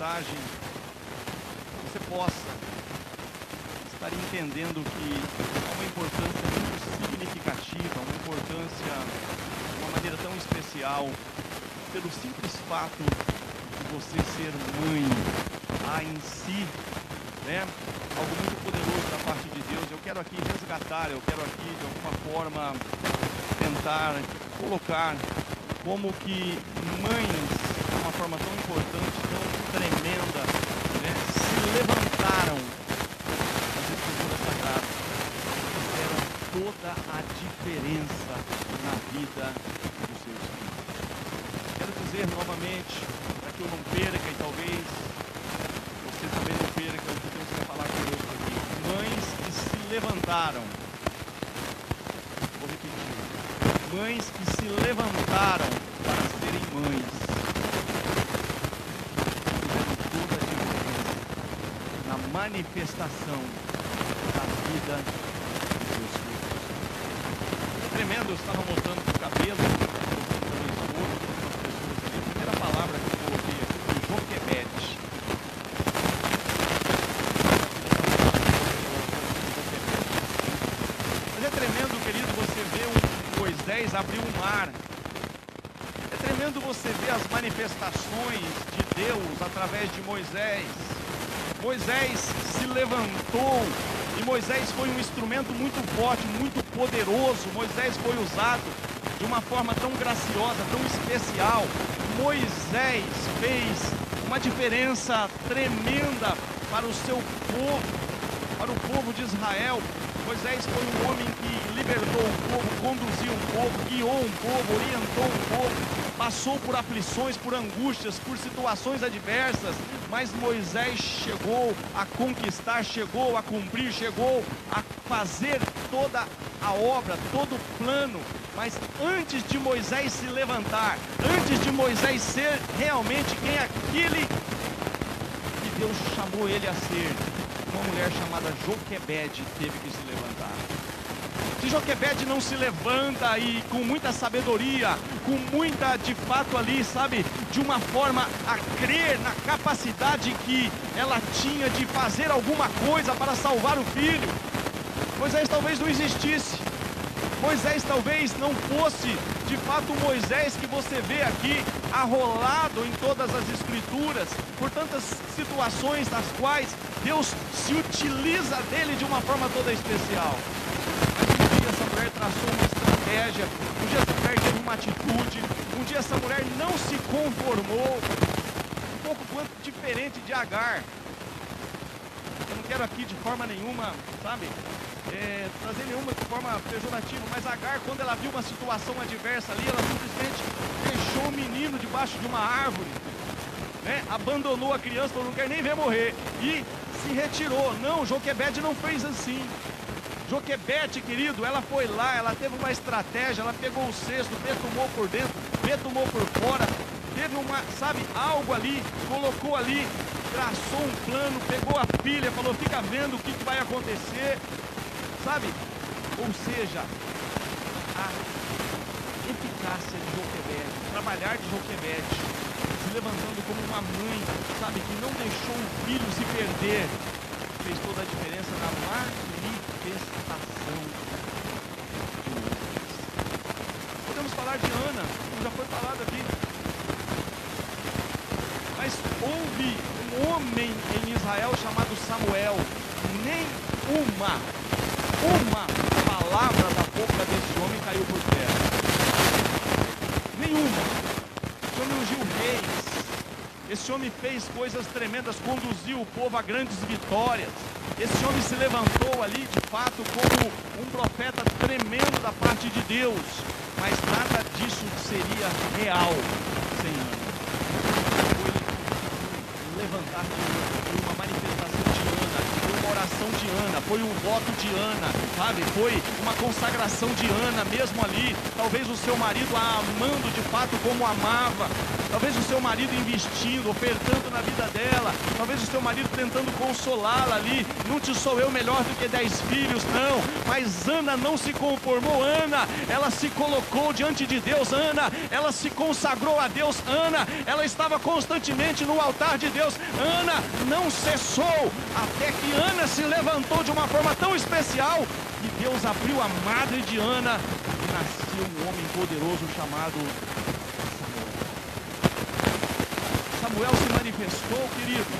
mensagem você possa estar entendendo que há uma importância muito significativa, uma importância de uma maneira tão especial, pelo simples fato de você ser mãe, em si, né? Algo muito poderoso da parte de Deus. Eu quero aqui resgatar, eu quero aqui de alguma forma tentar colocar como que mães, de uma forma tão importante, tão tremenda, né, se levantaram das Escrituras Sagradas e fizeram toda a diferença na vida dos seus filhos. Quero dizer novamente, para que eu não perca e talvez você também não perca o que Deus quer falar conosco aqui. Mães que se levantaram. Vou repetir. Mães que se levantaram para serem mães. Fizeram toda a diferença na manifestação da vida dos seus filhos. É tremendo, eu estava mostrando o cabelo, mostrando para minha esposa, para algumas pessoas ali. A primeira palavra que eu coloquei aqui foi Joquebede. Mas é tremendo, querido, você ver Moisés abrir um mar. É tremendo você ver as manifestações de Deus através de Moisés. Moisés se levantou e Moisés foi um instrumento muito forte, muito poderoso. Moisés foi usado de uma forma tão graciosa, tão especial. Moisés fez uma diferença tremenda para o seu povo, para o povo de Israel. Moisés foi um homem que libertou o povo, conduziu o povo, guiou um povo, orientou um povo, passou por aflições, por angústias, por situações adversas, mas Moisés chegou a conquistar, chegou a cumprir, chegou a fazer toda a obra, todo o plano. Mas antes de Moisés se levantar, antes de Moisés ser realmente quem aquele que Deus chamou ele a ser, uma mulher chamada Joquebede teve que se levantar. Se Joquebede não se levanta e com muita sabedoria, com muita, de fato ali, sabe, de uma forma a crer na capacidade que ela tinha de fazer alguma coisa para salvar o filho, Moisés talvez não existisse. Moisés talvez não fosse, de fato, o Moisés que você vê aqui, arrolado em todas as Escrituras, por tantas situações das quais Deus se utiliza dele de uma forma toda especial. Mas um dia essa mulher traçou uma estratégia, um dia essa mulher teve uma atitude, um dia essa mulher não se conformou, um pouco quanto diferente de Agar. Eu não quero aqui de forma nenhuma, sabe, trazer nenhuma de forma pejorativa, mas Agar, quando ela viu uma situação adversa ali, ela simplesmente deixou o menino debaixo de uma árvore, né? Abandonou a criança, falou, não quer nem ver morrer, e se retirou. Não, Joquebede não fez assim. Joquebede, querido, ela foi lá, ela teve uma estratégia, ela pegou o cesto, betumou por dentro, betumou por fora, teve uma, sabe, algo ali, colocou ali, traçou um plano, pegou a filha, falou, fica vendo o que vai acontecer, sabe? Ou seja, a eficácia de Joquebede, o trabalhar de Joquebede, se levantando como uma mãe, sabe, que não deixou o filho se perder, fez toda a diferença na manifestação de Moisés. Podemos falar de Ana, como já foi falado aqui, mas houve um homem em Israel chamado Samuel, nem uma palavra da boca desse homem caiu por terra. Nenhuma. Esse homem ungiu reis. Esse homem fez coisas tremendas, conduziu o povo a grandes vitórias. Esse homem se levantou ali, de fato, como um profeta tremendo da parte de Deus. Mas nada disso seria real sem Ana. Foi levantar de uma manifestação de Ana, foi uma oração de Ana, foi um voto de Ana, sabe? Foi uma consagração de Ana mesmo ali. Talvez o seu marido a amando de fato como amava, talvez o seu marido investindo, ofertando na vida dela, talvez o seu marido tentando consolá-la ali. Não te sou eu melhor do que 10 filhos, não. Mas Ana não se conformou. Ana, ela se colocou diante de Deus. Ana, ela se consagrou a Deus. Ana, ela estava constantemente no altar de Deus. Ana não cessou, até que Ana se levantou de uma forma tão especial, que Deus abriu a madre de Ana, e nasceu um homem poderoso chamado Samuel. Se manifestou, querido.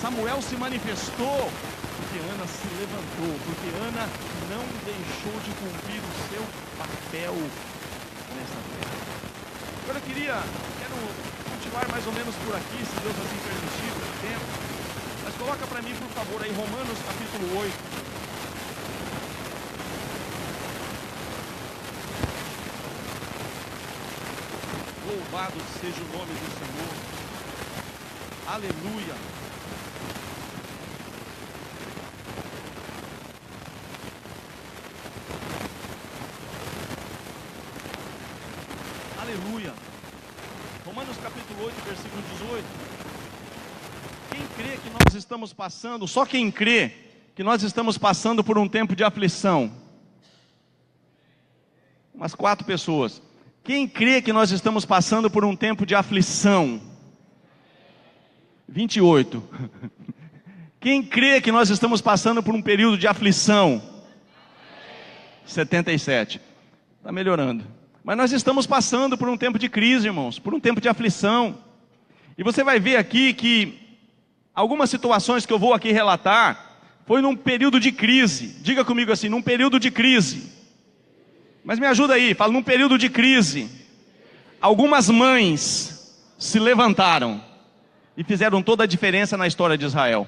Samuel se manifestou porque Ana se levantou, porque Ana não deixou de cumprir o seu papel nessa terra. Agora eu quero continuar mais ou menos por aqui, se Deus assim permitir, pelo tempo. Mas coloca para mim, por favor, aí Romanos capítulo 8. Louvado seja o nome do Senhor. Aleluia. Aleluia. Romanos capítulo 8, versículo 18. Quem crê que nós estamos passando, só quem crê que nós estamos passando por um tempo de aflição? Umas 4 pessoas. Quem crê que nós estamos passando por um tempo de aflição? 28. Quem crê que nós estamos passando por um período de aflição? 77. Está melhorando. Mas nós estamos passando por um tempo de crise, irmãos, por um tempo de aflição. E você vai ver aqui que algumas situações que eu vou aqui relatar foi num período de crise. Diga comigo assim, num período de crise. Mas me ajuda aí, fala, num período de crise, algumas mães se levantaram e fizeram toda a diferença na história de Israel.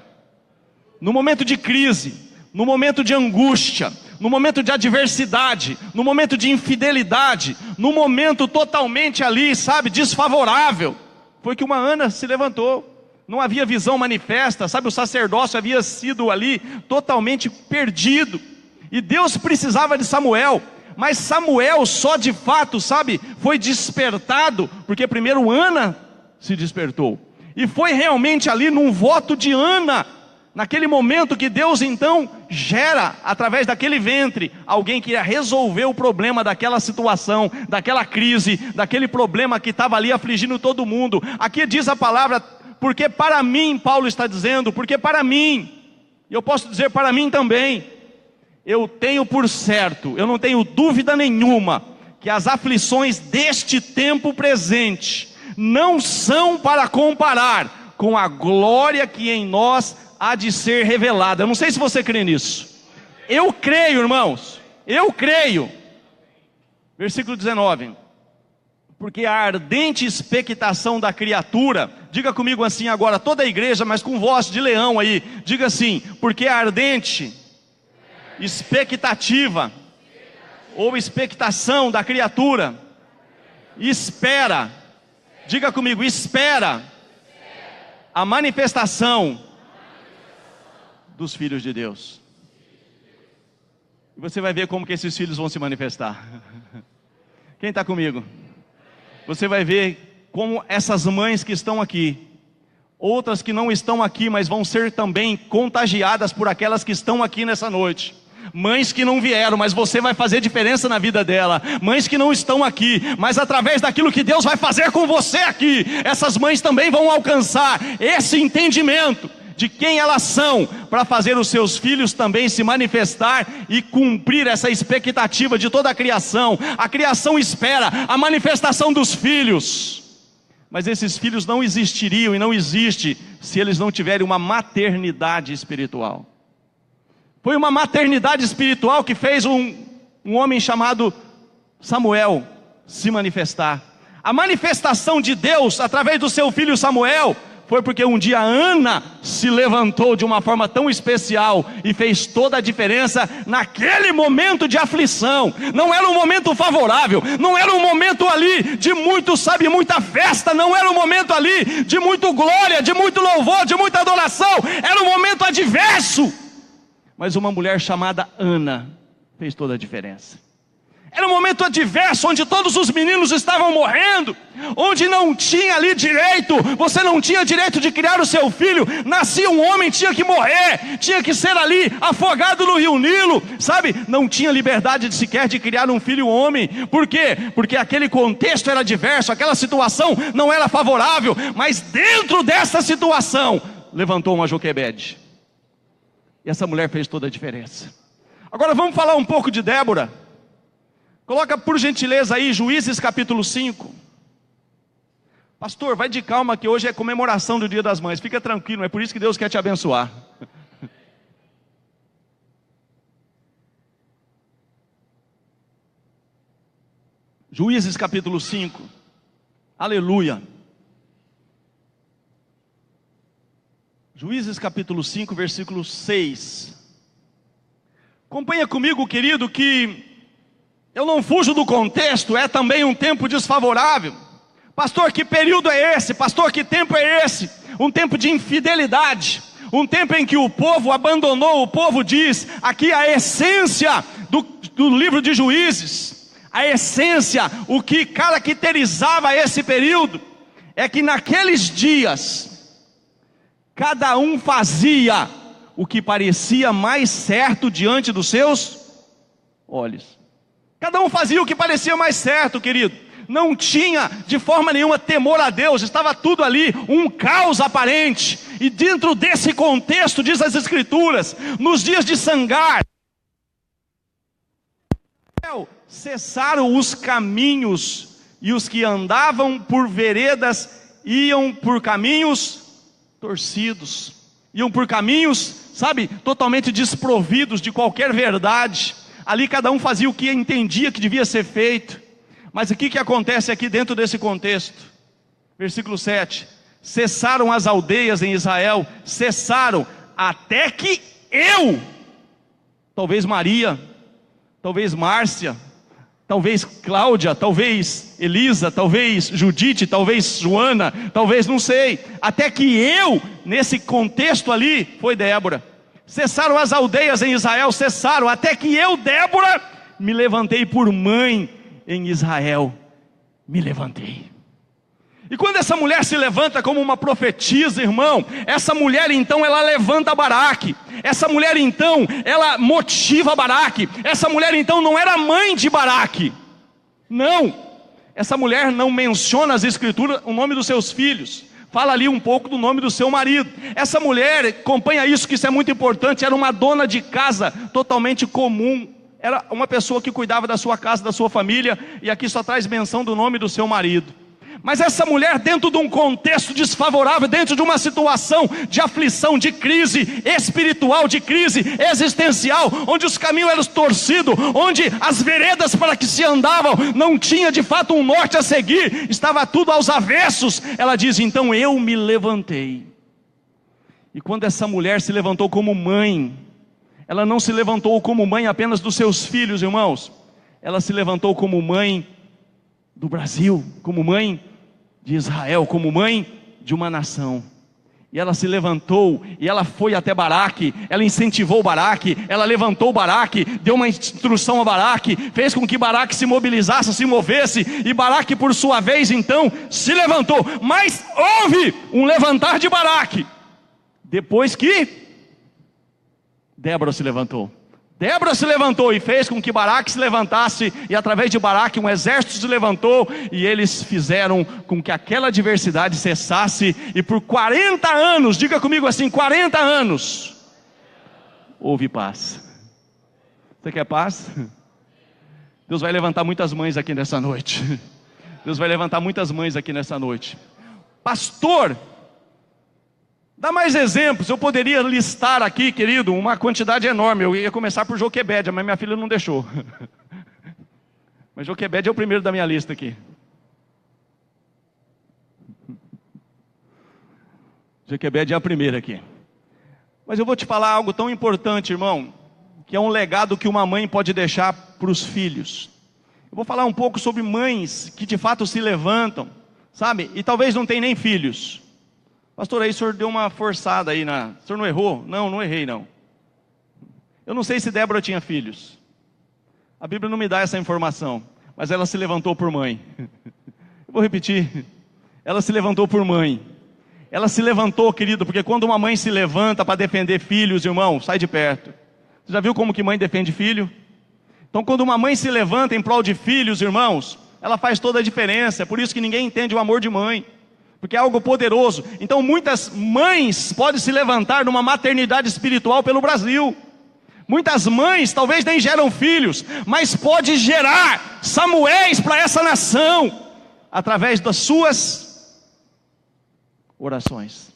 No momento de crise, no momento de angústia, no momento de adversidade, no momento de infidelidade, no momento totalmente ali, sabe, desfavorável, foi que uma Ana se levantou. Não havia visão manifesta, sabe, o sacerdócio havia sido ali totalmente perdido, e Deus precisava de Samuel. Mas Samuel só de fato, sabe, foi despertado, porque primeiro Ana se despertou. E foi realmente ali num voto de Ana, naquele momento que Deus então gera, através daquele ventre, alguém que ia resolver o problema daquela situação, daquela crise, daquele problema que estava ali afligindo todo mundo. Aqui diz a palavra, porque para mim, Paulo está dizendo, porque para mim, e eu posso dizer para mim também, eu tenho por certo, eu não tenho dúvida nenhuma, que as aflições deste tempo presente não são para comparar com a glória que em nós há de ser revelada. Eu não sei se você crê nisso. Eu creio, irmãos, eu creio. Versículo 19. Porque a ardente expectação da criatura, diga comigo assim agora, toda a igreja, mas com voz de leão aí, diga assim, porque a ardente expectativa ou expectação da criatura espera, diga comigo, espera a manifestação dos filhos de Deus. E você vai ver como que esses filhos vão se manifestar. Quem está comigo? Você vai ver como essas mães que estão aqui, outras que não estão aqui, mas vão ser também contagiadas por aquelas que estão aqui nessa noite. Mães que não vieram, mas você vai fazer diferença na vida dela. Mães que não estão aqui, mas através daquilo que Deus vai fazer com você aqui, essas mães também vão alcançar esse entendimento de quem elas são, para fazer os seus filhos também se manifestar e cumprir essa expectativa de toda a criação. A criação espera a manifestação dos filhos, mas esses filhos não existiriam e não existem se eles não tiverem uma maternidade espiritual. Foi uma maternidade espiritual que fez um homem chamado Samuel se manifestar. A manifestação de Deus através do seu filho Samuel foi porque um dia Ana se levantou de uma forma tão especial e fez toda a diferença naquele momento de aflição. Não era um momento favorável, não era um momento ali de muito, sabe, muita festa, não era um momento ali de muito glória, de muito louvor, de muita adoração, era um momento adverso. Mas uma mulher chamada Ana fez toda a diferença. Era um momento adverso, onde todos os meninos estavam morrendo, onde não tinha ali direito, você não tinha direito de criar o seu filho. Nascia um homem, tinha que morrer, tinha que ser ali afogado no rio Nilo, sabe? Não tinha liberdade de sequer de criar um filho homem. Por quê? Porque aquele contexto era adverso, aquela situação não era favorável. Mas dentro dessa situação, levantou uma Joquebede, e essa mulher fez toda a diferença. Agora vamos falar um pouco de Débora. Coloca por gentileza aí Juízes capítulo 5. Pastor, vai de calma que hoje é comemoração do Dia das Mães. Fica tranquilo, é por isso que Deus quer te abençoar. Juízes capítulo 5. Aleluia. Juízes capítulo 5, versículo 6. Acompanha comigo, querido, que eu não fujo do contexto, é também um tempo desfavorável. Pastor, que período é esse? Pastor, que tempo é esse? Um tempo de infidelidade, um tempo em que o povo abandonou. O povo diz, aqui a essência do livro de Juízes, a essência, o que caracterizava esse período, é que naqueles dias, cada um fazia o que parecia mais certo diante dos seus olhos. Cada um fazia o que parecia mais certo, querido. Não tinha de forma nenhuma temor a Deus. Estava tudo ali, um caos aparente. E dentro desse contexto, diz as Escrituras, nos dias de Sangar, cessaram os caminhos, e os que andavam por veredas iam por caminhos torcidos. Iam por caminhos, sabe, totalmente desprovidos de qualquer verdade. Ali cada um fazia o que entendia que devia ser feito. Mas o que acontece aqui dentro desse contexto? Versículo 7. Cessaram as aldeias em Israel, cessaram até que eu, talvez Maria, talvez Márcia, talvez Cláudia, talvez Elisa, talvez Judite, talvez Joana, talvez não sei, até que eu, nesse contexto ali, foi Débora. Cessaram as aldeias em Israel, cessaram, até que eu, Débora, me levantei por mãe em Israel, me levantei. E quando essa mulher se levanta como uma profetisa, irmão, essa mulher então, ela levanta Baraque. Essa mulher então, ela motiva Baraque. Essa mulher então não era mãe de Baraque. Não, essa mulher não menciona as Escrituras o nome dos seus filhos. Fala ali um pouco do nome do seu marido. Essa mulher, acompanha isso, que isso é muito importante, era uma dona de casa totalmente comum. Era uma pessoa que cuidava da sua casa, da sua família, e aqui só traz menção do nome do seu marido. Mas essa mulher, dentro de um contexto desfavorável, dentro de uma situação de aflição, de crise espiritual, de crise existencial, onde os caminhos eram torcidos, onde as veredas para que se andavam não tinha de fato um norte a seguir, estava tudo aos avessos, ela diz, então eu me levantei. E quando essa mulher se levantou como mãe, ela não se levantou como mãe apenas dos seus filhos, irmãos, ela se levantou como mãe do Brasil, como mãe de Israel, como mãe de uma nação. E ela se levantou, e ela foi até Baraque, ela incentivou Baraque, ela levantou Baraque, deu uma instrução a Baraque, fez com que Baraque se mobilizasse, se movesse, e Baraque por sua vez então se levantou. Mas houve um levantar de Baraque, depois que Débora se levantou. Débora se levantou e fez com que Baraque se levantasse, e através de Baraque um exército se levantou, e eles fizeram com que aquela adversidade cessasse, e por 40 anos, diga comigo assim, 40 anos, houve paz. Você quer paz? Deus vai levantar muitas mães aqui nessa noite. Deus vai levantar muitas mães aqui nessa noite. Pastor, dá mais exemplos. Eu poderia listar aqui, querido, uma quantidade enorme. Eu ia começar por Joquebede, mas minha filha não deixou. Mas Joquebede é o primeiro da minha lista aqui. Joquebede é a primeira aqui. Mas eu vou te falar algo tão importante, irmão, que é um legado que uma mãe pode deixar para os filhos. Eu vou falar um pouco sobre mães que de fato se levantam, sabe? E talvez não tenham nem filhos. Pastor, aí o senhor deu uma forçada aí o senhor não errou? Não, não errei não. Eu não sei se Débora tinha filhos. A Bíblia não me dá essa informação, mas ela se levantou por mãe. Eu vou repetir. Ela se levantou por mãe. Ela se levantou, querido, porque quando uma mãe se levanta para defender filhos, irmão, sai de perto. Você já viu como que mãe defende filho? Então, quando uma mãe se levanta em prol de filhos, irmãos, ela faz toda a diferença. É por isso que ninguém entende o amor de mãe, porque é algo poderoso. Então, muitas mães podem se levantar numa maternidade espiritual pelo Brasil. Muitas mães talvez nem geram filhos, mas pode gerar Samuéis para essa nação, através das suas orações.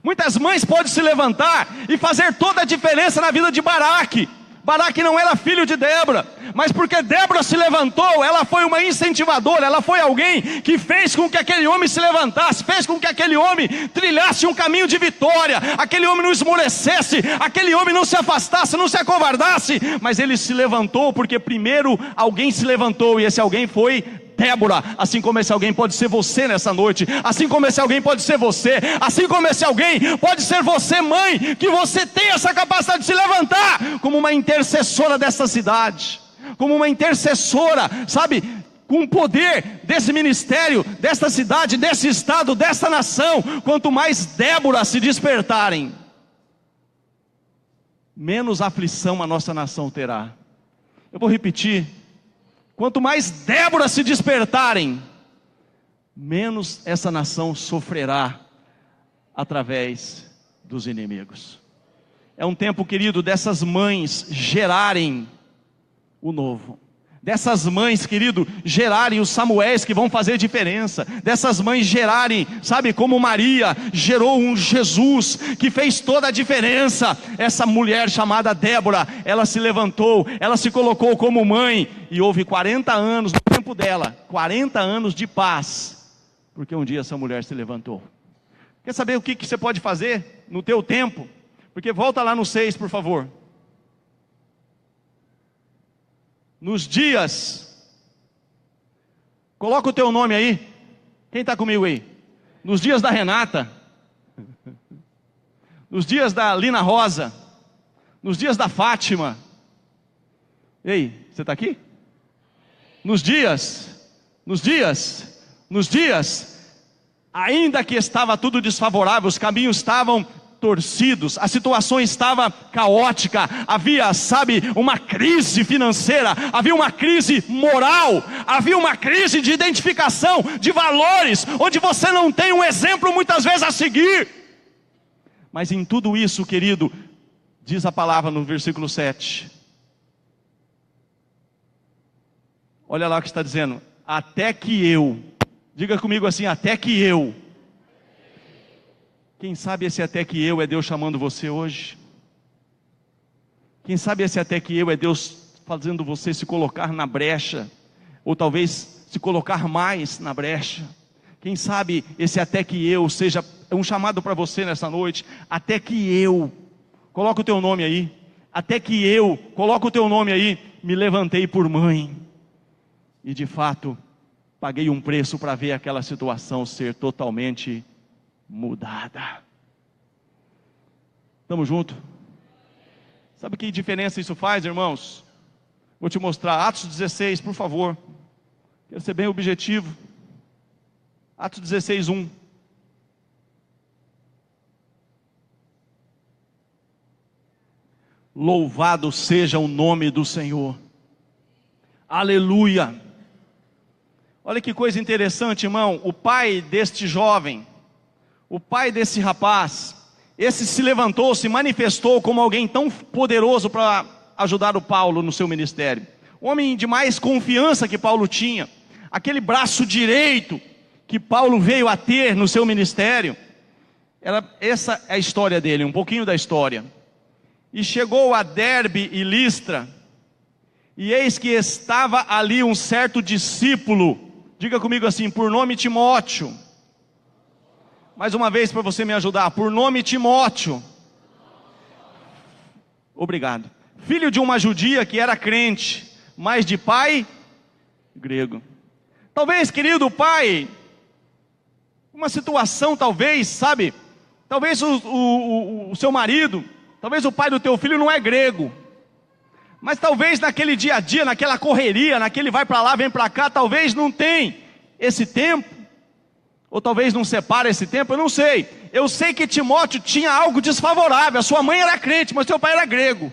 Muitas mães podem se levantar e fazer toda a diferença na vida de Baraque. Baraque não era filho de Débora, mas porque Débora se levantou, ela foi uma incentivadora, ela foi alguém que fez com que aquele homem se levantasse, fez com que aquele homem trilhasse um caminho de vitória, aquele homem não esmorecesse, aquele homem não se afastasse, não se acovardasse, mas ele se levantou porque primeiro alguém se levantou, e esse alguém foi Débora. Assim como esse alguém pode ser você nessa noite, assim como esse alguém pode ser você, assim como esse alguém pode ser você, mãe, que você tem essa capacidade de se levantar como uma intercessora dessa cidade, como uma intercessora, sabe, com o poder desse ministério, desta cidade, desse estado, dessa nação. Quanto mais Débora se despertarem, menos aflição a nossa nação terá. Eu vou repetir. Quanto mais Débora se despertarem, menos essa nação sofrerá através dos inimigos. É um tempo, querido, dessas mães gerarem o novo. Dessas mães, querido, gerarem os Samuéis que vão fazer diferença. Dessas mães gerarem, sabe, como Maria gerou um Jesus que fez toda a diferença. Essa mulher chamada Débora, ela se levantou, ela se colocou como mãe, e houve 40 anos no tempo dela, 40 anos de paz, porque um dia essa mulher se levantou. Quer saber o que você pode fazer no teu tempo? Porque volta lá no 6, por favor. Nos dias, coloca o teu nome aí, quem está comigo aí? Nos dias da Renata, nos dias da Lina Rosa, nos dias da Fátima. Ei, você está aqui? Nos dias, ainda que estava tudo desfavorável, os caminhos estavam torcidos, a situação estava caótica, havia, sabe, uma crise financeira, havia uma crise moral, havia uma crise de identificação, de valores, onde você não tem um exemplo muitas vezes a seguir. Mas em tudo isso, querido, diz a palavra no versículo 7, olha lá o que está dizendo, até que eu, diga comigo assim, até que eu. Quem sabe esse até que eu é Deus chamando você hoje? Quem sabe esse até que eu é Deus fazendo você se colocar na brecha, ou talvez se colocar mais na brecha? Quem sabe esse até que eu seja um chamado para você nessa noite? Até que eu, coloca o teu nome aí, até que eu, coloca o teu nome aí, me levantei por mãe, e de fato, paguei um preço para ver aquela situação ser totalmente mudada. Estamos juntos? Sabe que diferença isso faz, irmãos? Vou te mostrar, Atos 16, por favor. Quero ser bem objetivo. Atos 16, 1. Louvado seja o nome do Senhor. Aleluia. Olha que coisa interessante, irmão. O pai deste jovem, o pai desse rapaz, esse se levantou, se manifestou como alguém tão poderoso para ajudar o Paulo no seu ministério. O homem de mais confiança que Paulo tinha, aquele braço direito que Paulo veio a ter no seu ministério. Essa é a história dele, um pouquinho da história. E chegou a Derbe e Listra, e eis que estava ali um certo discípulo, diga comigo assim, por nome Timóteo. Mais uma vez para você me ajudar, por nome Timóteo. Obrigado. Filho de uma judia que era crente, mas de pai grego. Talvez, querido pai, uma situação talvez, sabe, talvez o seu marido, talvez o pai do teu filho não é grego, Mas talvez naquele dia a dia, naquela correria, naquele vai para lá, vem para cá, talvez não tem esse tempo, ou talvez não separa esse tempo, eu não sei. Eu sei que Timóteo tinha algo desfavorável, a sua mãe era crente, mas seu pai era grego.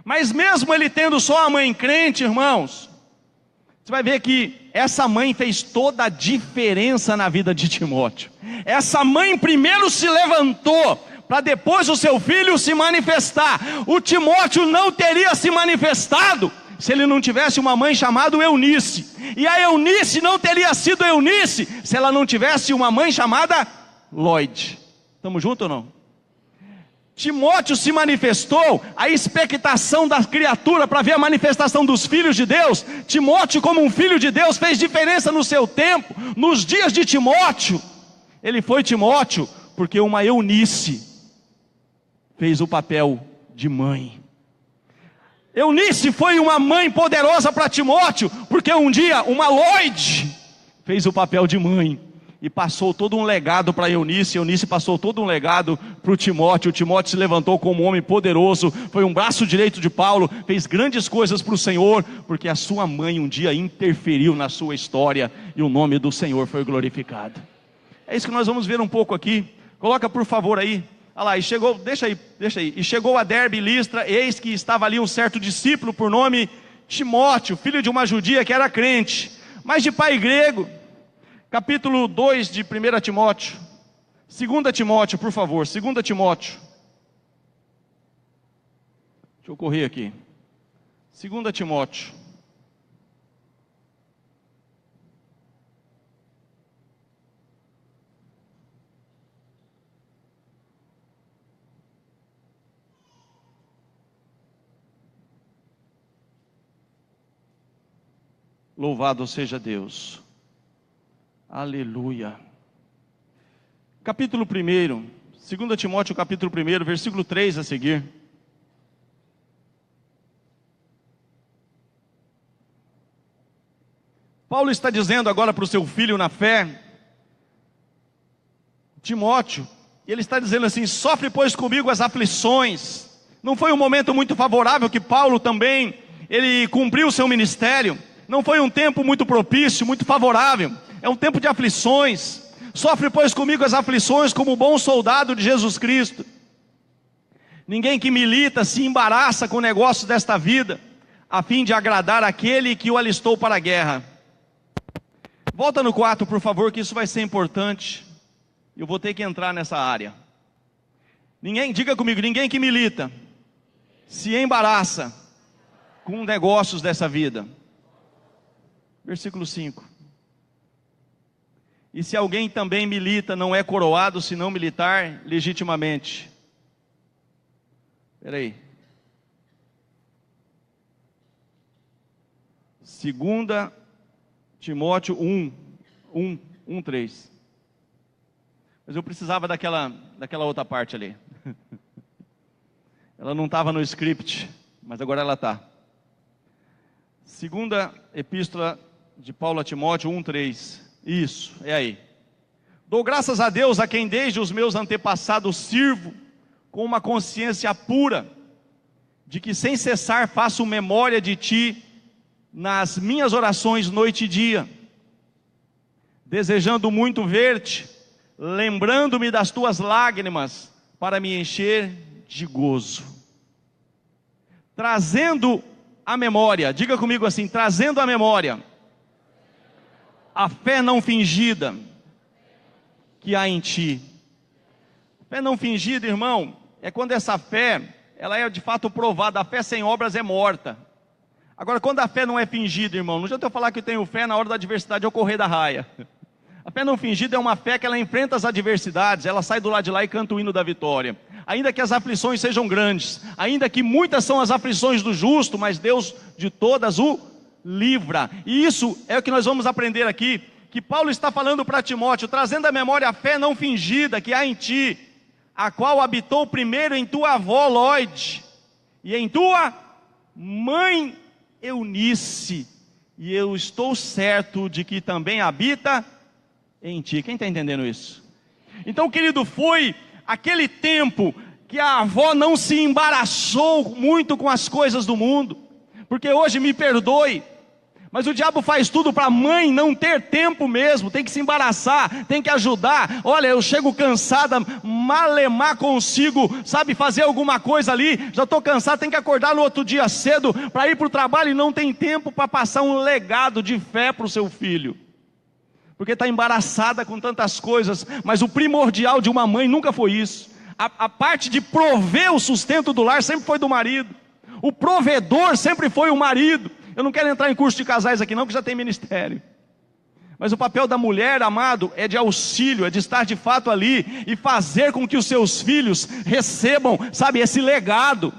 Mas mesmo ele tendo só a mãe crente, irmãos, você vai ver que essa mãe fez toda a diferença na vida de Timóteo. Essa mãe primeiro se levantou, para depois o seu filho se manifestar. O Timóteo não teria se manifestado se ele não tivesse uma mãe chamada Eunice. E a Eunice não teria sido Eunice se ela não tivesse uma mãe chamada Lloyd. Estamos juntos ou não? Timóteo se manifestou, a expectação da criatura para ver a manifestação dos filhos de Deus. Timóteo, como um filho de Deus, fez diferença no seu tempo. Nos dias de Timóteo, ele foi Timóteo porque uma Eunice fez o papel de mãe. Eunice foi uma mãe poderosa para Timóteo, porque um dia uma Lloyd fez o papel de mãe e passou todo um legado para Eunice. Eunice passou todo um legado para o Timóteo. O Timóteo se levantou como um homem poderoso, foi um braço direito de Paulo, fez grandes coisas para o Senhor, porque a sua mãe um dia interferiu na sua história e o nome do Senhor foi glorificado. É isso que nós vamos ver um pouco aqui. Coloca por favor aí. Olha lá, e chegou, deixa aí, e chegou a Derbe e Listra, eis que estava ali um certo discípulo por nome Timóteo, filho de uma judia que era crente, mas de pai grego. Capítulo 2 de 1 Timóteo, 2 Timóteo, por favor, 2 Timóteo. Deixa eu correr aqui. 2 Timóteo. Louvado seja Deus. Aleluia. Capítulo 1, 2 Timóteo capítulo 1, versículo 3 a seguir. Paulo está dizendo agora para o seu filho na fé, Timóteo, e ele está dizendo assim: sofre pois comigo as aflições. Não foi um momento muito favorável que Paulo também, ele cumpriu o seu ministério. Não foi um tempo muito propício, muito favorável. É um tempo de aflições. Sofre pois comigo as aflições como bom soldado de Jesus Cristo. Ninguém que milita se embaraça com o negócio desta vida, a fim de agradar aquele que o alistou para a guerra. Volta no 4, por favor, que isso vai ser importante. Eu vou ter que entrar nessa área. Diga comigo, ninguém que milita se embaraça com negócios dessa vida. Versículo 5. E se alguém também milita, não é coroado, se não militar legitimamente. Espera aí. 2 Timóteo 1:3. Mas eu precisava daquela outra parte ali. Ela não estava no script, mas agora ela está. 2ª Epístola de Paulo a Timóteo 1:3. Isso, é aí. Dou graças a Deus, a quem desde os meus antepassados sirvo, com uma consciência pura, de que sem cessar faço memória de ti nas minhas orações noite e dia, desejando muito ver-te, lembrando-me das tuas lágrimas, para me encher de gozo. Trazendo a memória, diga comigo assim, trazendo a memória, a fé não fingida que há em ti. Fé não fingida, irmão, é quando essa fé, ela é de fato provada. A fé sem obras é morta. Agora, quando a fé não é fingida, irmão, não adianta eu falar que eu tenho fé na hora da adversidade eu correr da raia. A fé não fingida é uma fé que ela enfrenta as adversidades, ela sai do lado de lá e canta o hino da vitória. Ainda que as aflições sejam grandes, ainda que muitas são as aflições do justo, mas Deus de todas o livra. E isso é o que nós vamos aprender aqui, que Paulo está falando para Timóteo, trazendo à memória a fé não fingida que há em ti, a qual habitou primeiro em tua avó Lloyd, e em tua mãe Eunice, e eu estou certo de que também habita em ti. Quem está entendendo isso? Então, querido, foi aquele tempo que a avó não se embaraçou muito com as coisas do mundo, porque hoje, me perdoe, mas o diabo faz tudo para a mãe não ter tempo mesmo, tem que se embaraçar, tem que ajudar. Olha, eu chego cansada, malemar consigo, sabe, fazer alguma coisa ali, já estou cansado, tem que acordar no outro dia cedo para ir para o trabalho e não tem tempo para passar um legado de fé para o seu filho, porque está embaraçada com tantas coisas. Mas o primordial de uma mãe nunca foi isso. A parte de prover o sustento do lar sempre foi do marido, o provedor sempre foi o marido. Eu não quero entrar em curso de casais aqui não, que já tem ministério. Mas o papel da mulher, amado, é de auxílio, é de estar de fato ali e fazer com que os seus filhos recebam, sabe, esse legado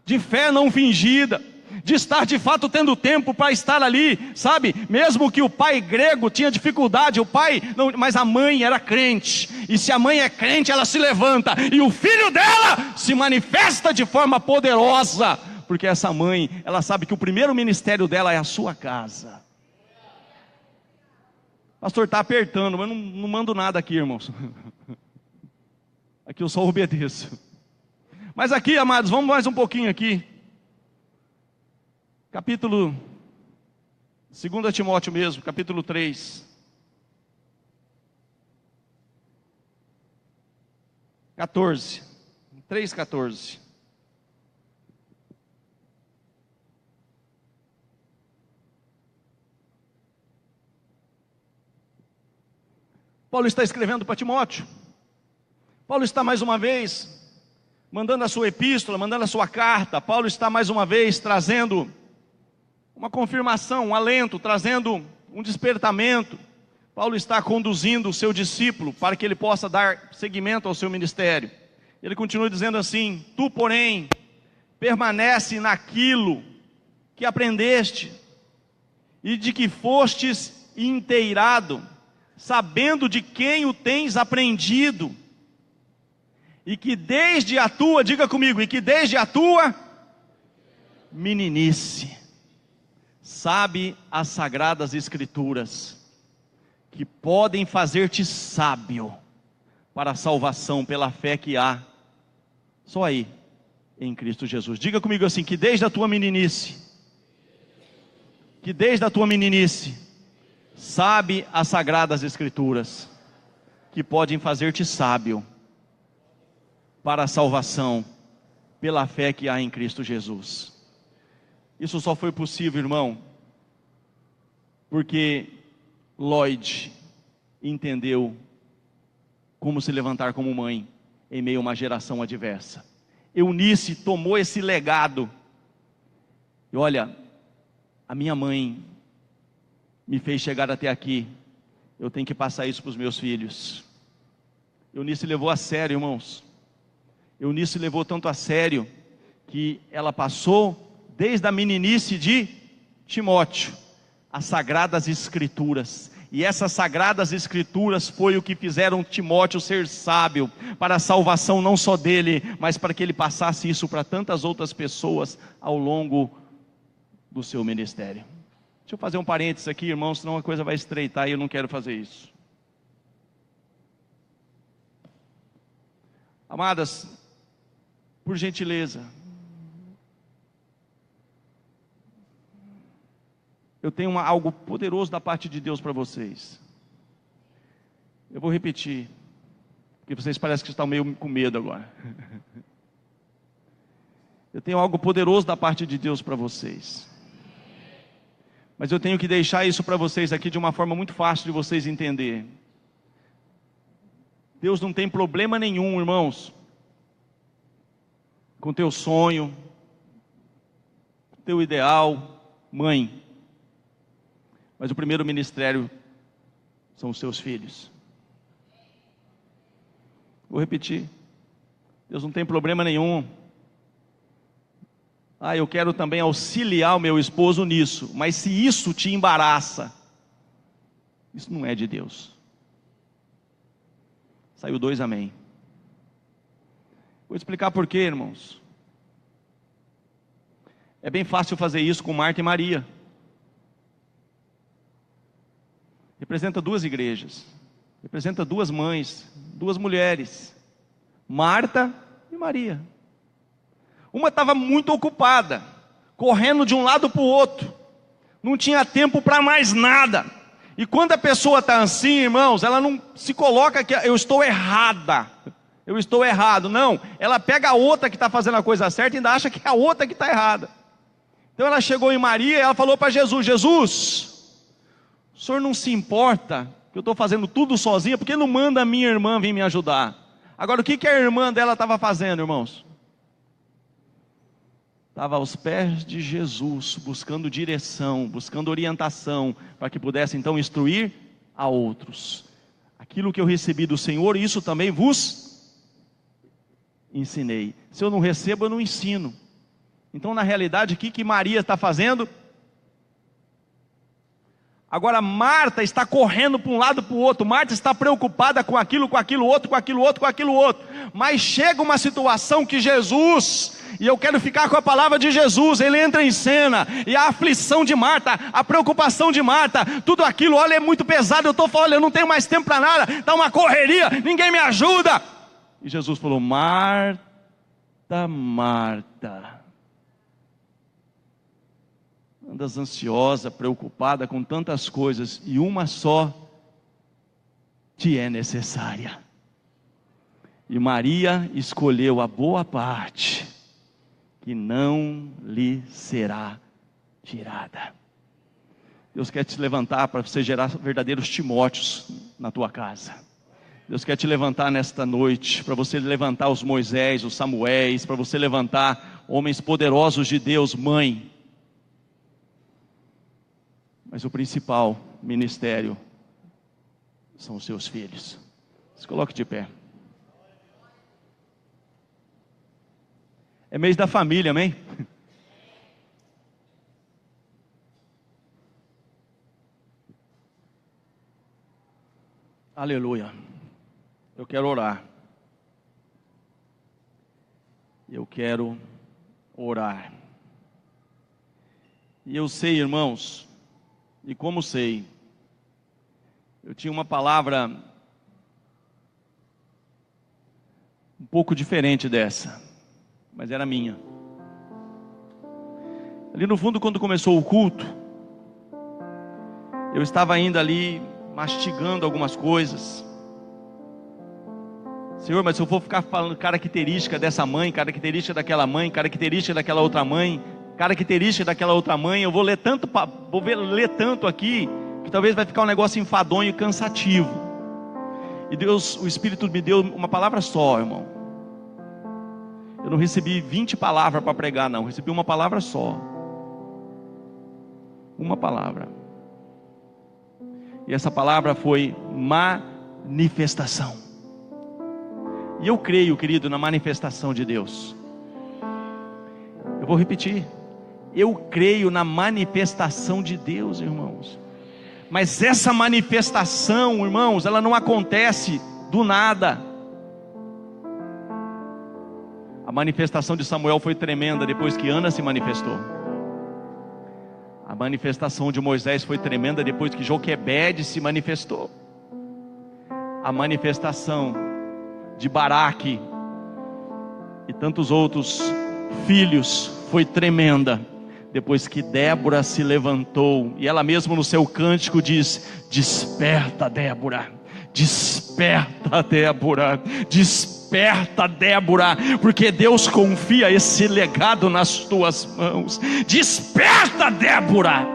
de fé não fingida, de estar de fato tendo tempo para estar ali, sabe, mesmo que o pai grego tinha dificuldade, o pai não, mas a mãe era crente, e se a mãe é crente, ela se levanta, e o filho dela se manifesta de forma poderosa, porque essa mãe, ela sabe que o primeiro ministério dela é a sua casa. Pastor, está apertando, mas não mando nada aqui, irmãos. Aqui eu só obedeço. Mas aqui, amados, vamos mais um pouquinho aqui. Capítulo 2 Timóteo mesmo, capítulo 3. 14. 3:14. Paulo está escrevendo para Timóteo. Paulo está mais uma vez mandando a sua epístola, mandando a sua carta. Paulo está mais uma vez trazendo uma confirmação, um alento, trazendo um despertamento. Paulo está conduzindo o seu discípulo para que ele possa dar seguimento ao seu ministério. Ele continua dizendo assim: tu, porém, permanece naquilo que aprendeste e de que fostes inteirado, sabendo de quem o tens aprendido, e que desde a tua, diga comigo, e que desde a tua meninice, sabe as sagradas escrituras, que podem fazer-te sábio para a salvação pela fé que há, só aí, em Cristo Jesus. Diga comigo assim, que desde a tua meninice, sabe as sagradas escrituras, que podem fazer-te sábio para a salvação pela fé que há em Cristo Jesus. Isso só foi possível, irmão, porque Lloyd entendeu como se levantar como mãe em meio a uma geração adversa. Eunice tomou esse legado. E olha, a minha mãe me fez chegar até aqui, eu tenho que passar isso para os meus filhos. Eunice levou a sério, irmãos. Eunice levou tanto a sério, que ela passou, desde a meninice de Timóteo, as sagradas escrituras. E essas sagradas escrituras foi o que fizeram Timóteo ser sábio, para a salvação não só dele, mas para que ele passasse isso para tantas outras pessoas, ao longo do seu ministério. Deixa eu fazer um parênteses aqui, irmãos, senão a coisa vai estreitar e eu não quero fazer isso. Amadas, por gentileza, eu tenho algo poderoso da parte de Deus para vocês. Eu vou repetir, porque vocês parecem que estão meio com medo agora. Eu tenho algo poderoso da parte de Deus para vocês. Mas eu tenho que deixar isso para vocês aqui de uma forma muito fácil de vocês entenderem. Deus não tem problema nenhum, irmãos, com teu sonho, teu ideal, mãe. Mas o primeiro ministério são os seus filhos. Vou repetir. Deus não tem problema nenhum. Eu quero também auxiliar o meu esposo nisso. Mas se isso te embaraça, isso não é de Deus. Saiu 2 amém. Vou explicar por quê, irmãos. É bem fácil fazer isso com Marta e Maria. Representa 2 igrejas. Representa 2 mães, 2 mulheres. Marta e Maria. Uma estava muito ocupada, correndo de um lado para o outro, não tinha tempo para mais nada. E quando a pessoa está assim, irmãos, ela não se coloca que eu estou errada, eu estou errado. Não, ela pega a outra que está fazendo a coisa certa e ainda acha que é a outra que está errada. Então ela chegou em Maria e ela falou para Jesus: Jesus, o senhor não se importa que eu estou fazendo tudo sozinha? Por que não manda a minha irmã vir me ajudar? Agora, o que a irmã dela estava fazendo, irmãos? Estava aos pés de Jesus, buscando direção, buscando orientação, para que pudesse então instruir a outros. Aquilo que eu recebi do Senhor, isso também vos ensinei. Se eu não recebo, eu não ensino. Então, na realidade, o que Maria está fazendo? Agora, Marta está correndo para um lado para o outro. Marta está preocupada com aquilo outro. Mas chega uma situação que Jesus, e eu quero ficar com a palavra de Jesus, ele entra em cena, e a aflição de Marta, a preocupação de Marta, tudo aquilo, olha, é muito pesado, eu estou falando, eu não tenho mais tempo para nada, está uma correria, ninguém me ajuda. E Jesus falou: Marta, Marta, andas ansiosa, preocupada com tantas coisas, e uma só te é necessária. E Maria escolheu a boa parte, que não lhe será tirada. Deus quer te levantar para você gerar verdadeiros Timóteos na tua casa. Deus quer te levantar nesta noite, para você levantar os Moisés, os Samuéis, para você levantar homens poderosos de Deus, mãe. Mas o principal ministério são os seus filhos. Se coloque de pé. É mês da família, amém? Aleluia. Eu quero orar. Eu quero orar. E eu sei, irmãos, e como sei, eu tinha uma palavra um pouco diferente dessa, mas era minha. Ali no fundo, quando começou o culto, eu estava ainda ali mastigando algumas coisas. Senhor, mas se eu for ficar falando característica dessa mãe, característica daquela mãe, característica daquela outra mãe, característica daquela outra mãe, eu vou ler tanto aqui, que talvez vai ficar um negócio enfadonho e cansativo. E Deus, o Espírito me deu uma palavra só, irmão. Eu não recebi 20 palavras para pregar, não. Recebi uma palavra só. Uma palavra. E essa palavra foi manifestação. E eu creio, querido, na manifestação de Deus. Eu vou repetir. Eu creio na manifestação de Deus, irmãos. Mas essa manifestação, irmãos, ela não acontece do nada. A manifestação de Samuel foi tremenda depois que Ana se manifestou. A manifestação de Moisés foi tremenda depois que Joquebede se manifestou. A manifestação de Baraque e tantos outros filhos foi tremenda depois que Débora se levantou, e ela mesma no seu cântico diz: desperta, Débora, desperta, Débora, desperta, Débora, porque Deus confia esse legado nas tuas mãos. Desperta, Débora.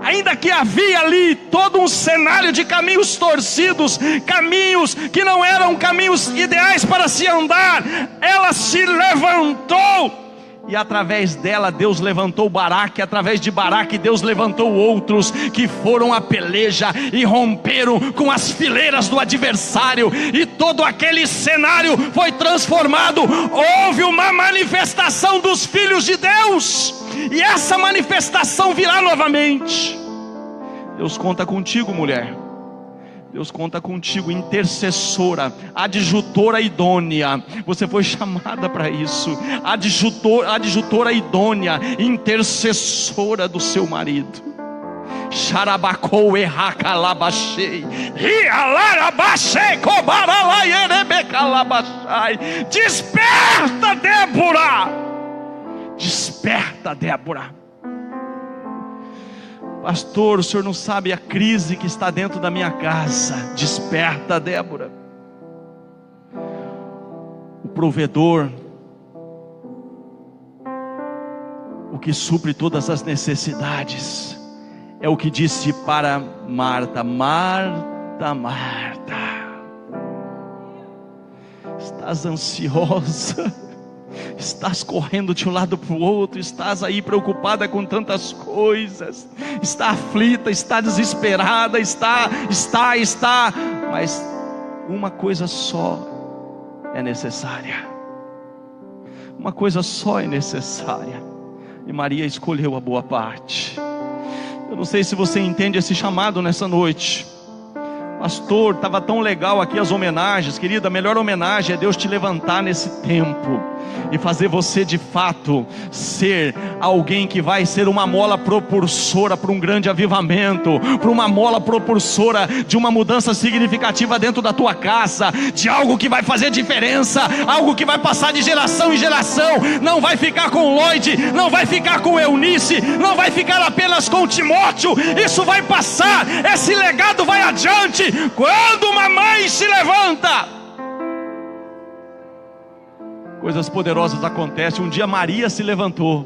Ainda que havia ali todo um cenário de caminhos torcidos, caminhos que não eram caminhos ideais para se andar, ela se levantou. E através dela Deus levantou Baraque, através de Baraque Deus levantou outros que foram à peleja e romperam com as fileiras do adversário, e todo aquele cenário foi transformado. Houve uma manifestação dos filhos de Deus, e essa manifestação virá novamente. Deus conta contigo, mulher. Deus conta contigo, intercessora, adjutora idônea. Você foi chamada para isso. Adjutora idônea, intercessora do seu marido. xarabacou erracalabachei, rialarabachei, cobaralaierebecalabachai. Desperta, Débora! Desperta, Débora! Pastor, o senhor não sabe a crise que está dentro da minha casa. Desperta, Débora. O provedor, o que supre todas as necessidades, é o que disse para Marta: Marta, Marta, estás ansiosa, estás correndo de um lado para o outro, estás aí preocupada com tantas coisas, está aflita, está desesperada, está, mas uma coisa só é necessária. Uma coisa só é necessária. E Maria escolheu a boa parte. Eu não sei se você entende esse chamado nessa noite. Pastor, estava tão legal aqui as homenagens. Querida, a melhor homenagem é Deus te levantar nesse tempo e fazer você de fato ser alguém que vai ser uma mola propulsora para um grande avivamento, para uma mola propulsora de uma mudança significativa dentro da tua casa, de algo que vai fazer diferença, algo que vai passar de geração em geração. Não vai ficar com Lloyd, não vai ficar com Eunice, não vai ficar apenas com Timóteo. Isso vai passar, esse legado vai adiante. Quando uma mãe se levanta, coisas poderosas acontecem. Um dia Maria se levantou.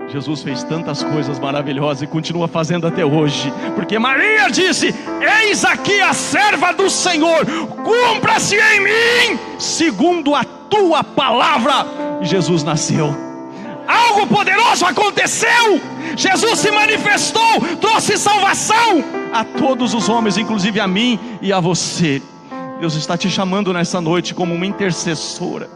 Jesus fez tantas coisas maravilhosas e continua fazendo até hoje, porque Maria disse: eis aqui a serva do Senhor, cumpra-se em mim segundo a tua palavra. E Jesus nasceu. Algo poderoso aconteceu. Jesus se manifestou, trouxe salvação a todos os homens, inclusive a mim e a você. Deus está te chamando nessa noite como uma intercessora,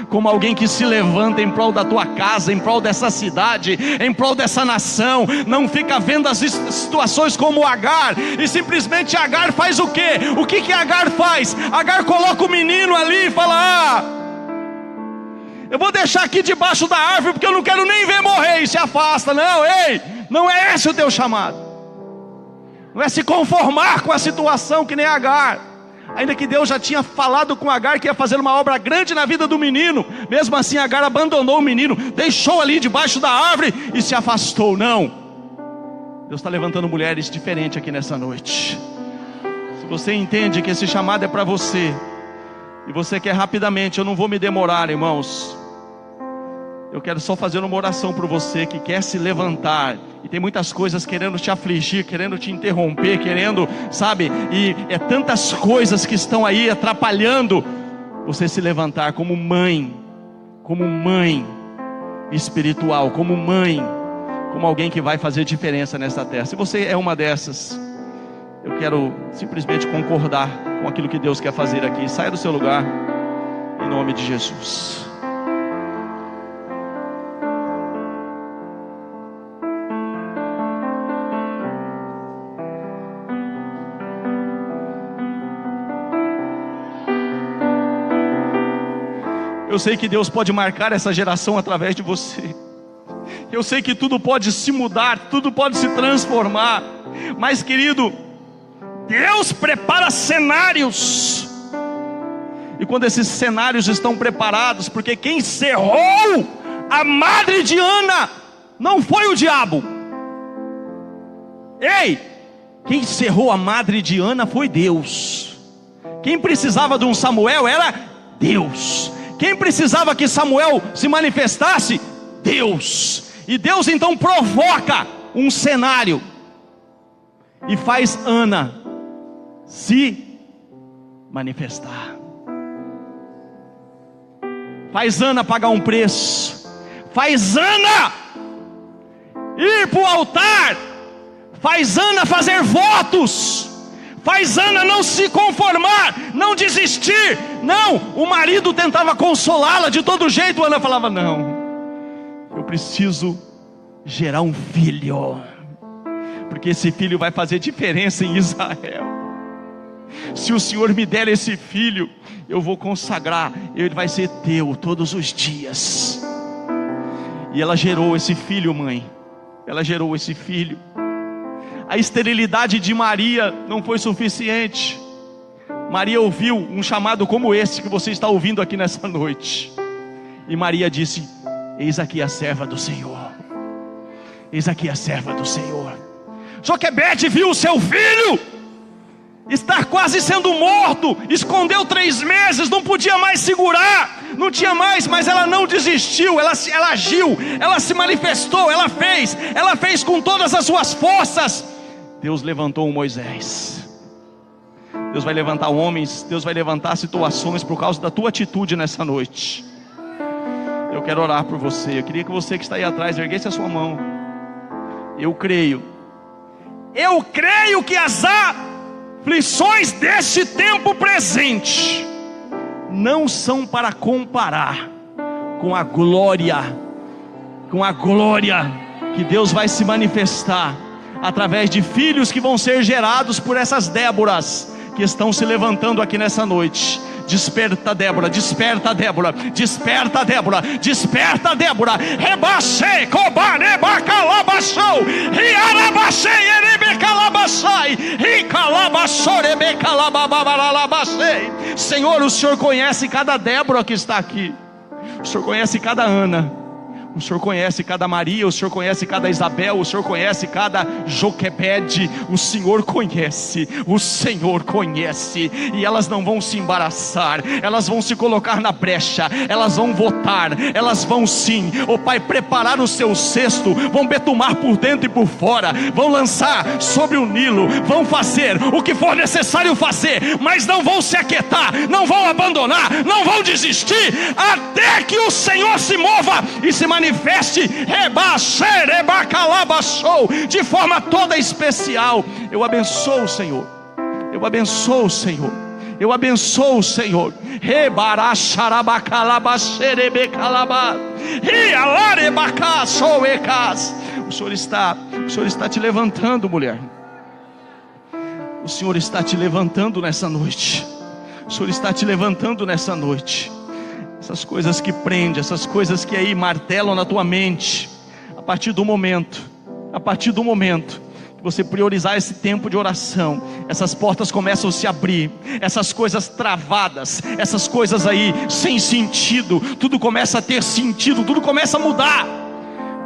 como alguém que se levanta em prol da tua casa, em prol dessa cidade, em prol dessa nação. Não fica vendo as situações como Agar, e simplesmente Agar faz o quê? O que Agar faz? Agar coloca o menino ali e fala: eu vou deixar aqui debaixo da árvore, porque eu não quero nem ver morrer. E se afasta. Não, ei, não é esse o teu chamado. Não é se conformar com a situação que nem Agar. Ainda que Deus já tinha falado com Agar que ia fazer uma obra grande na vida do menino, mesmo assim Agar abandonou o menino, deixou ali debaixo da árvore e se afastou. Não, Deus está levantando mulheres diferentes aqui nessa noite. Se você entende que esse chamado é para você, e você quer rapidamente, eu não vou me demorar, irmãos, eu quero só fazer uma oração por você que quer se levantar, e tem muitas coisas querendo te afligir, querendo te interromper, querendo, sabe, e é tantas coisas que estão aí atrapalhando você se levantar como mãe espiritual, como mãe, como alguém que vai fazer diferença nessa terra. Se você é uma dessas, eu quero simplesmente concordar com aquilo que Deus quer fazer aqui. Saia do seu lugar, em nome de Jesus. Eu sei que Deus pode marcar essa geração através de você. Eu sei que tudo pode se mudar, tudo pode se transformar. Mas, querido, Deus prepara cenários. E quando esses cenários estão preparados, porque quem cerrou a madre de Ana não foi o diabo. Ei, quem cerrou a madre de Ana foi Deus. Quem precisava de um Samuel era Deus. Quem precisava que Samuel se manifestasse? Deus. E Deus então provoca um cenário e faz Ana se manifestar. Faz Ana pagar um preço. Faz Ana ir para o altar. Faz Ana fazer votos. Faz Ana não se conformar, não desistir. Não, o marido tentava consolá-la de todo jeito. Ana falava: não, eu preciso gerar um filho, porque esse filho vai fazer diferença em Israel. Se o Senhor me der esse filho, eu vou consagrar, ele vai ser teu todos os dias. E ela gerou esse filho, mãe. Ela gerou esse filho. A esterilidade de Maria não foi suficiente. Maria ouviu um chamado como esse que você está ouvindo aqui nessa noite. E Maria disse: eis aqui a serva do Senhor. Eis aqui a serva do Senhor. Joquebede viu o seu filho estar quase sendo morto, escondeu 3 meses, não podia mais segurar, não tinha mais, mas ela não desistiu, ela agiu, ela se manifestou, ela fez com todas as suas forças. Deus levantou um Moisés. Deus vai levantar homens, Deus vai levantar situações por causa da tua atitude nessa noite. Eu quero orar por você. Eu queria que você que está aí atrás erguesse a sua mão. Eu creio que as aflições deste tempo presente não são para comparar com a glória que Deus vai se manifestar através de filhos que vão ser gerados por essas Déboras que estão se levantando aqui nessa noite. Desperta, Débora, desperta, Débora, desperta, Débora, desperta, Débora. Rebaixei, cobareba, calabachou, riarabaxei, erebe, calabaxai, ricalabaxou, erebe, calababaralabachei. Senhor, o Senhor conhece cada Débora que está aqui. O Senhor conhece cada Ana. O Senhor conhece cada Maria, o Senhor conhece cada Isabel, o Senhor conhece cada Joquebede, o Senhor conhece, e elas não vão se embaraçar, elas vão se colocar na brecha, elas vão votar, elas vão sim, ó Pai, preparar o seu cesto, vão betumar por dentro e por fora, vão lançar sobre o Nilo, vão fazer o que for necessário fazer, mas não vão se aquietar, não vão abandonar, não vão desistir, até que o Senhor se mova e se manifeste, de forma toda especial. Eu abençoo o Senhor, eu abençoo o Senhor, eu abençoo o Senhor. O Senhor está te levantando, mulher. O Senhor está te levantando nessa noite. O Senhor está te levantando nessa noite. Essas coisas que prendem, essas coisas que aí martelam na tua mente, a partir do momento que você priorizar esse tempo de oração, essas portas começam a se abrir, essas coisas travadas, essas coisas aí sem sentido, tudo começa a ter sentido, tudo começa a mudar,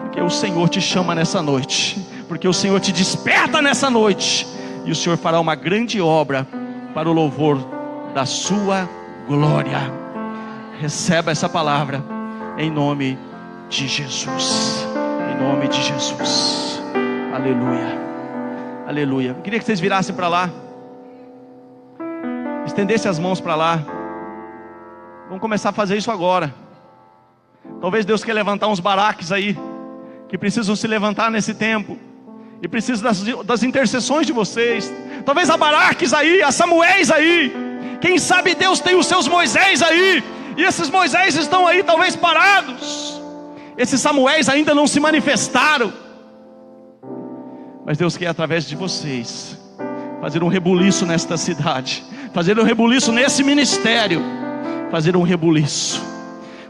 porque o Senhor te chama nessa noite, porque o Senhor te desperta nessa noite, e o Senhor fará uma grande obra para o louvor da sua glória. Receba essa palavra em nome de Jesus, em nome de Jesus. Aleluia, aleluia. Eu queria que vocês virassem para lá, estendessem as mãos para lá. Vamos começar a fazer isso agora. Talvez Deus quer levantar uns baraques aí, que precisam se levantar nesse tempo, e precisa das intercessões de vocês. Talvez há baraques aí, há Samuéis aí. Quem sabe Deus tem os seus Moisés aí, e esses Moisés estão aí talvez parados. Esses Samuéis ainda não se manifestaram, mas Deus quer através de vocês fazer um rebuliço nesta cidade, fazer um rebuliço nesse ministério, fazer um rebuliço.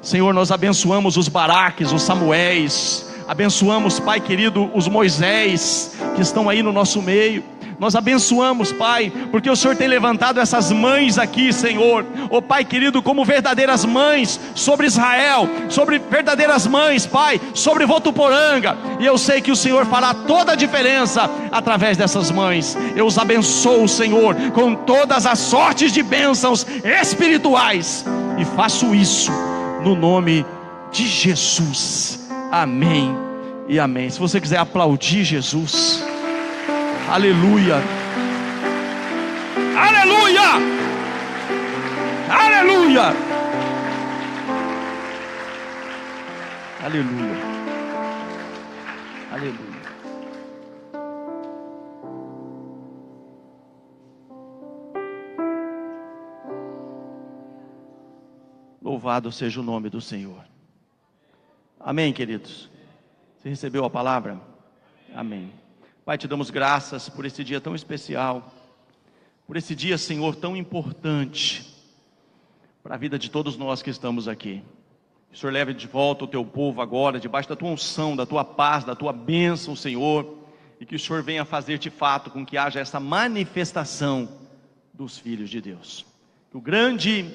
Senhor, nós abençoamos os baraques, os Samuéis, abençoamos, Pai querido, os Moisés que estão aí no nosso meio. Nós abençoamos, Pai, porque o Senhor tem levantado essas mães aqui, Senhor, ó Pai querido, como verdadeiras mães sobre Israel, sobre verdadeiras mães, Pai, sobre Votuporanga, e eu sei que o Senhor fará toda a diferença através dessas mães. Eu os abençoo, Senhor, com todas as sortes de bênçãos espirituais, e faço isso no nome de Jesus. Amém e amém. Se você quiser aplaudir Jesus, aleluia, aleluia, aleluia, aleluia, aleluia. Louvado seja o nome do Senhor. Amém, queridos. Você recebeu a palavra? Amém. Pai, te damos graças por esse dia tão especial, por esse dia, Senhor, tão importante para a vida de todos nós que estamos aqui. O Senhor leve de volta o teu povo agora, debaixo da tua unção, da tua paz, da tua bênção, Senhor, e que o Senhor venha fazer de fato com que haja essa manifestação dos filhos de Deus. Que o grande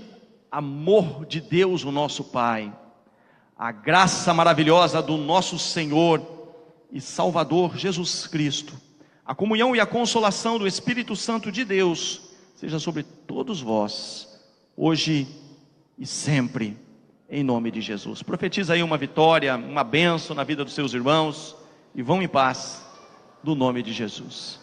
amor de Deus, o nosso Pai, a graça maravilhosa do nosso Senhor e Salvador Jesus Cristo, a comunhão e a consolação do Espírito Santo de Deus, seja sobre todos vós, hoje e sempre, em nome de Jesus. Profetiza aí uma vitória, uma bênção na vida dos seus irmãos, e vão em paz, no nome de Jesus.